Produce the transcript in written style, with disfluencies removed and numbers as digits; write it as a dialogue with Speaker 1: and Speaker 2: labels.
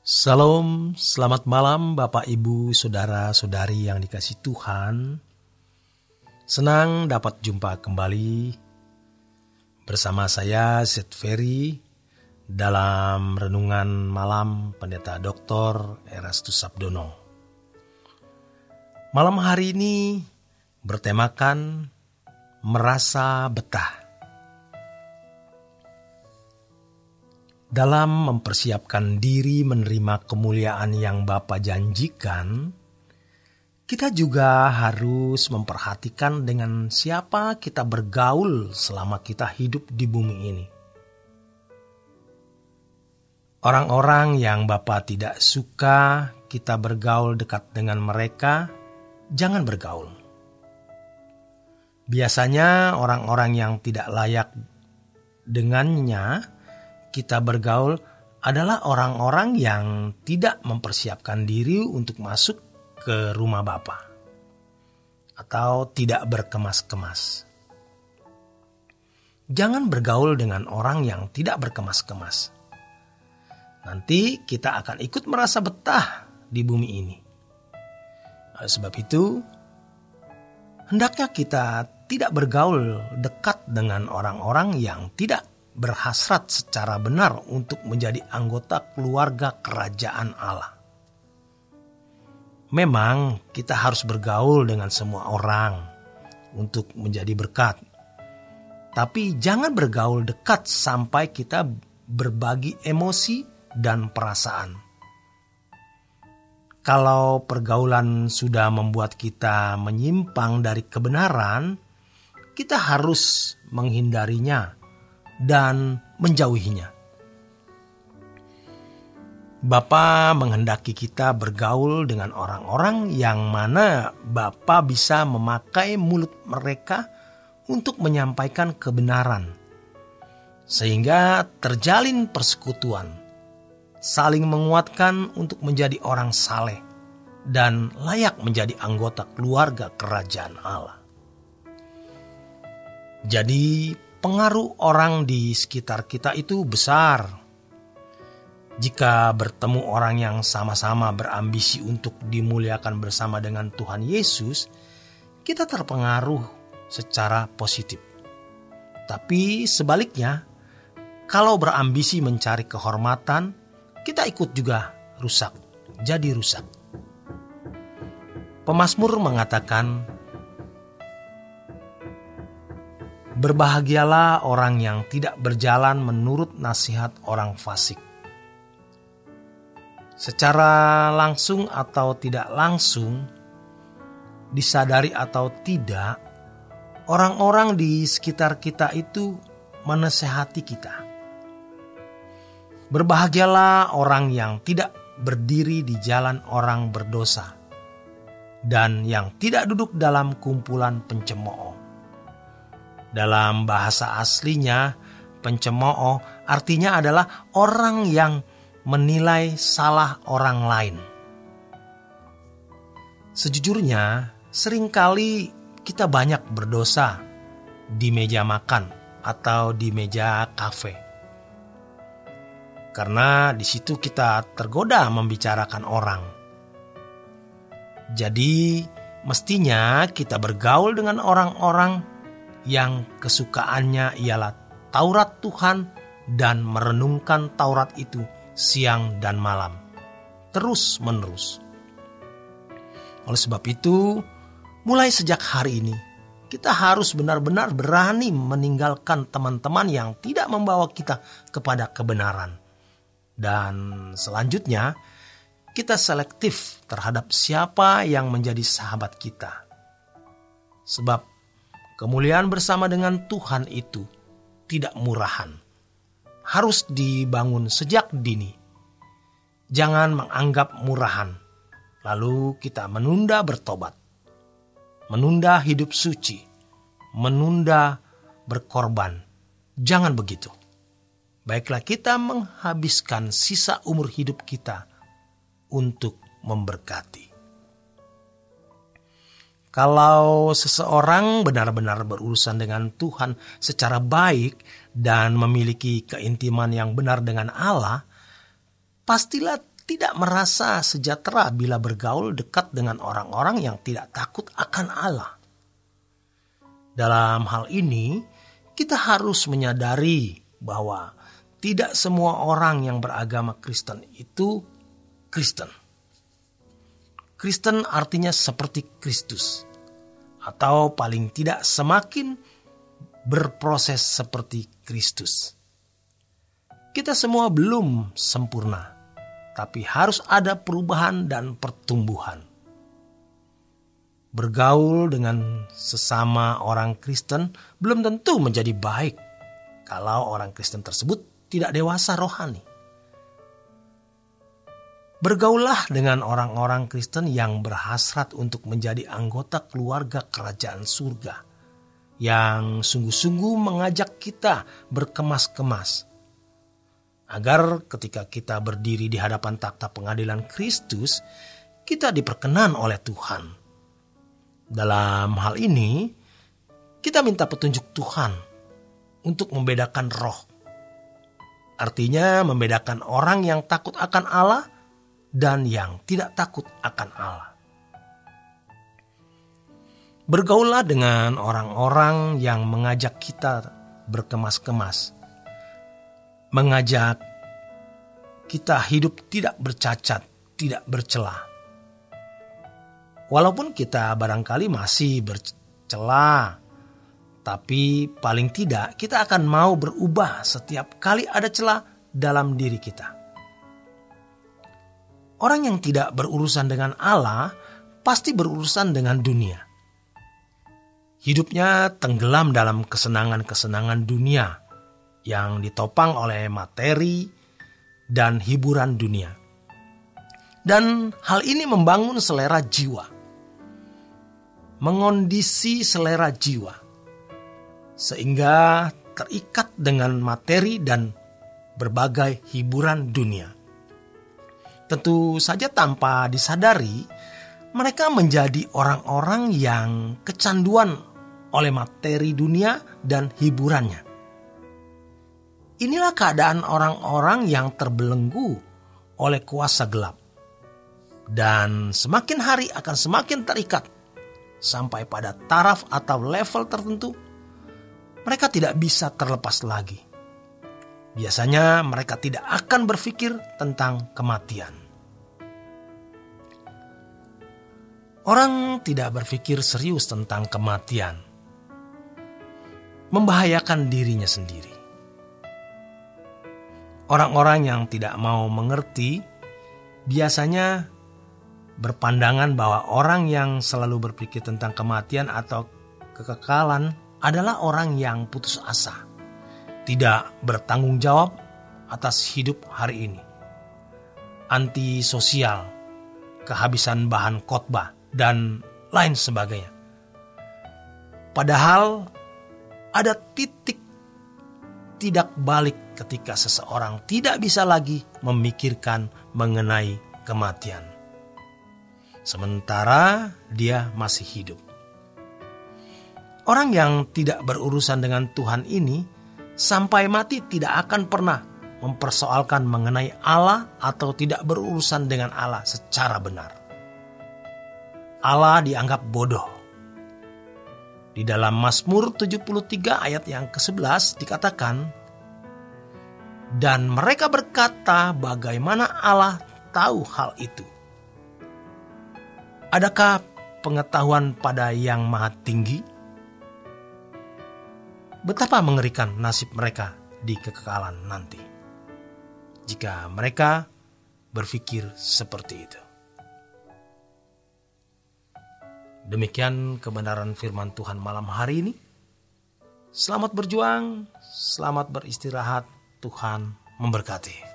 Speaker 1: Salam, selamat malam Bapak Ibu, Saudara-saudari yang dikasihi Tuhan. Senang dapat jumpa kembali bersama saya Zed Ferry dalam Renungan Malam Pendeta Dr. Erastus Sabdono. Malam hari ini bertemakan merasa betah. Dalam mempersiapkan diri menerima kemuliaan yang Bapa janjikan, kita juga harus memperhatikan dengan siapa kita bergaul selama kita hidup di bumi ini. Orang-orang yang Bapa tidak suka kita bergaul dekat dengan mereka, jangan bergaul. Biasanya orang-orang yang tidak layak dengannya kita bergaul adalah orang-orang yang tidak mempersiapkan diri untuk masuk ke rumah Bapa atau tidak berkemas-kemas. Jangan bergaul dengan orang yang tidak berkemas-kemas. Nanti kita akan ikut merasa betah di bumi ini. Oleh sebab itu, hendaknya kita tidak bergaul dekat dengan orang-orang yang tidak berhasrat secara benar untuk menjadi anggota keluarga kerajaan Allah. Memang kita harus bergaul dengan semua orang untuk menjadi berkat. Tapi jangan bergaul dekat sampai kita berbagi emosi dan perasaan. Kalau pergaulan sudah membuat kita menyimpang dari kebenaran, kita harus menghindarinya dan menjauhinya. Bapa menghendaki kita bergaul dengan orang-orang yang mana Bapa bisa memakai mulut mereka untuk menyampaikan kebenaran, sehingga terjalin persekutuan, saling menguatkan untuk menjadi orang saleh dan layak menjadi anggota keluarga kerajaan Allah. Jadi pengaruh orang di sekitar kita itu besar. Jika bertemu orang yang sama-sama berambisi untuk dimuliakan bersama dengan Tuhan Yesus, kita terpengaruh secara positif. Tapi sebaliknya, kalau berambisi mencari kehormatan, kita ikut juga rusak, jadi rusak. Pemazmur mengatakan, berbahagialah orang yang tidak berjalan menurut nasihat orang fasik. Secara langsung atau tidak langsung, disadari atau tidak, orang-orang di sekitar kita itu menasehati kita. Berbahagialah orang yang tidak berdiri di jalan orang berdosa dan yang tidak duduk dalam kumpulan pencemooh. Dalam bahasa aslinya, pencemooh artinya adalah orang yang menilai salah orang lain. Sejujurnya, seringkali kita banyak berdosa di meja makan atau di meja kafe. Karena di situ kita tergoda membicarakan orang. Jadi, mestinya kita bergaul dengan orang-orang yang kesukaannya ialah Taurat Tuhan dan merenungkan Taurat itu siang dan malam, terus menerus. Oleh sebab itu, mulai sejak hari ini, kita harus benar-benar berani meninggalkan teman-teman yang tidak membawa kita kepada kebenaran. Dan selanjutnya, kita selektif terhadap siapa yang menjadi sahabat kita. Sebab kemuliaan bersama dengan Tuhan itu tidak murahan. Harus dibangun sejak dini. Jangan menganggap murahan, lalu kita menunda bertobat, menunda hidup suci, menunda berkorban. Jangan begitu. Baiklah kita menghabiskan sisa umur hidup kita untuk memberkati. Kalau seseorang benar-benar berurusan dengan Tuhan secara baik dan memiliki keintiman yang benar dengan Allah, pastilah tidak merasa sejahtera bila bergaul dekat dengan orang-orang yang tidak takut akan Allah. Dalam hal ini, kita harus menyadari bahwa tidak semua orang yang beragama Kristen itu Kristen. Kristen artinya seperti Kristus, atau paling tidak semakin berproses seperti Kristus. Kita semua belum sempurna, tapi harus ada perubahan dan pertumbuhan. Bergaul dengan sesama orang Kristen belum tentu menjadi baik kalau orang Kristen tersebut tidak dewasa rohani. Bergaullah dengan orang-orang Kristen yang berhasrat untuk menjadi anggota keluarga kerajaan surga, yang sungguh-sungguh mengajak kita berkemas-kemas, agar ketika kita berdiri di hadapan takhta pengadilan Kristus, kita diperkenan oleh Tuhan. Dalam hal ini, kita minta petunjuk Tuhan untuk membedakan roh. Artinya membedakan orang yang takut akan Allah dan yang tidak takut akan Allah. Bergaullah dengan orang-orang yang mengajak kita berkemas-kemas, mengajak kita hidup tidak bercacat, tidak bercela. Walaupun kita barangkali masih bercela, tapi paling tidak kita akan mau berubah setiap kali ada celah dalam diri kita. Orang yang tidak berurusan dengan Allah pasti berurusan dengan dunia. Hidupnya tenggelam dalam kesenangan-kesenangan dunia yang ditopang oleh materi dan hiburan dunia. Dan hal ini membangun selera jiwa, mengondisi selera jiwa, sehingga terikat dengan materi dan berbagai hiburan dunia. Tentu saja tanpa disadari, mereka menjadi orang-orang yang kecanduan oleh materi dunia dan hiburannya. Inilah keadaan orang-orang yang terbelenggu oleh kuasa gelap. Dan semakin hari akan semakin terikat. Sampai pada taraf atau level tertentu, mereka tidak bisa terlepas lagi. Biasanya mereka tidak akan berpikir tentang kematian. Orang tidak berpikir serius tentang kematian. Membahayakan dirinya sendiri. Orang-orang yang tidak mau mengerti biasanya berpandangan bahwa orang yang selalu berpikir tentang kematian atau kekekalan adalah orang yang putus asa, tidak bertanggung jawab atas hidup hari ini, antisosial, kehabisan bahan khotbah, dan lain sebagainya. Padahal ada titik tidak balik ketika seseorang tidak bisa lagi memikirkan mengenai kematian, sementara dia masih hidup. Orang yang tidak berurusan dengan Tuhan ini sampai mati tidak akan pernah mempersoalkan mengenai Allah atau tidak berurusan dengan Allah secara benar. Allah dianggap bodoh. Di dalam Mazmur 73 ayat yang ke-11 dikatakan, dan mereka berkata, bagaimana Allah tahu hal itu? Adakah pengetahuan pada yang maha tinggi? Betapa mengerikan nasib mereka di kekekalan nanti, jika mereka berpikir seperti itu. Demikian kebenaran firman Tuhan malam hari ini. Selamat berjuang, selamat beristirahat, Tuhan memberkati.